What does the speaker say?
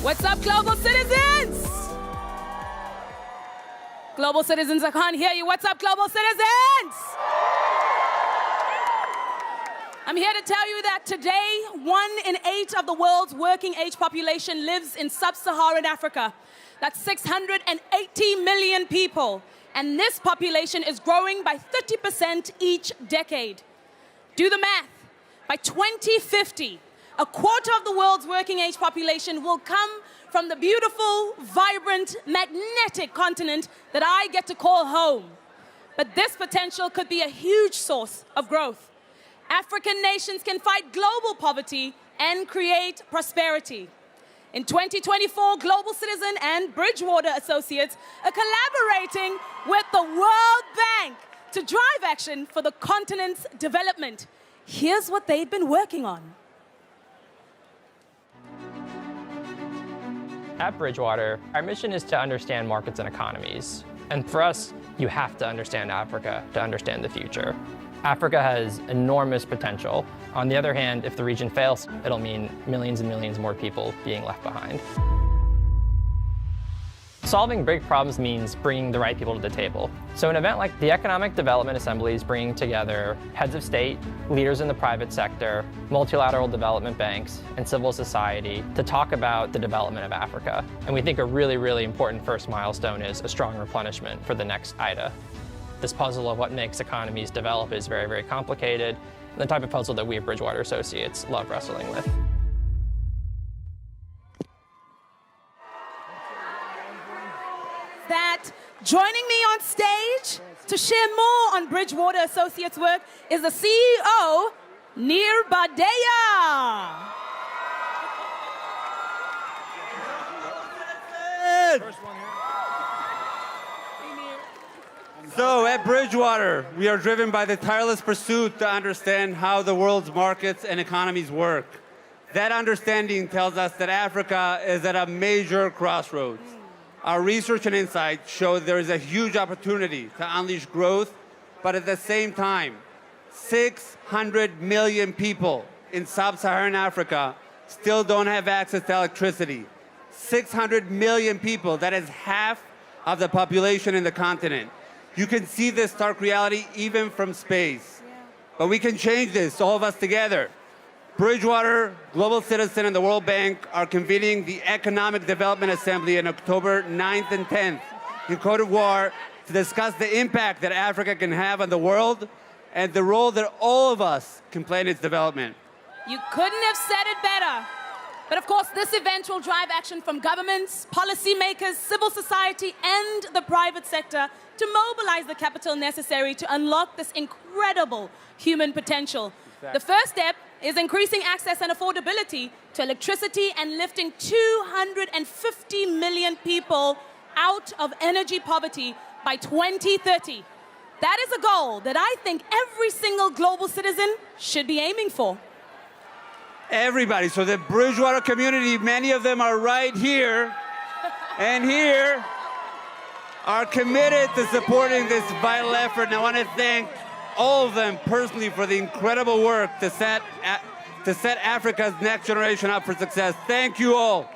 What's up, global citizens? Global citizens, I can't hear you. What's up, global citizens? I'm here to tell you that today, 1 in 8 of the world's working age population lives in sub-Saharan Africa. That's 680 million people. And this population is growing by 30% each decade. Do the math. By 2050, a quarter of the world's working age population will come from the beautiful, vibrant, magnetic continent that I get to call home. But this potential could be a huge source of growth. African nations can fight global poverty and create prosperity. In 2024, Global Citizen and Bridgewater Associates are collaborating with the World Bank to drive action for the continent's development. Here's what they've been working on. At Bridgewater, our mission is to understand markets and economies. And for us, you have to understand Africa to understand the future. Africa has enormous potential. On the other hand, if the region fails, it'll mean millions and millions more people being left behind. Solving big problems means bringing the right people to the table. So an event like the Economic Development Assemblies bringing together heads of state, leaders in the private sector, multilateral development banks, and civil society to talk about the development of Africa. And we think a really, really important first milestone is a strong replenishment for the next IDA. This puzzle of what makes economies develop is very, very complicated, and the type of puzzle that we at Bridgewater Associates love wrestling with. That joining me on stage to share more on Bridgewater Associates' work is the CEO, Nir Badeya. So at Bridgewater, we are driven by the tireless pursuit to understand how the world's markets and economies work. That understanding tells us that Africa is at a major crossroads. Our research and insights show there is a huge opportunity to unleash growth, but at the same time, 600 million people in sub-Saharan Africa still don't have access to electricity. 600 million people, that is half of the population in the continent. You can see this stark reality even from space. But we can change this, all of us together. Bridgewater, Global Citizen, and the World Bank are convening the Economic Development Assembly on October 9th and 10th in Côte d'Ivoire to discuss the impact that Africa can have on the world and the role that all of us can play in its development. You couldn't have said it better. But of course, this event will drive action from governments, policymakers, civil society, and the private sector to mobilize the capital necessary to unlock this incredible human potential. The first step is increasing access and affordability to electricity and lifting 250 million people out of energy poverty by 2030. That is a goal that I think every single global citizen should be aiming for. Everybody, so the Bridgewater community, many of them are right here and here, are committed to supporting this vital effort. And I want to thank all of them personally for the incredible work to set Africa's next generation up for success. Thank you all.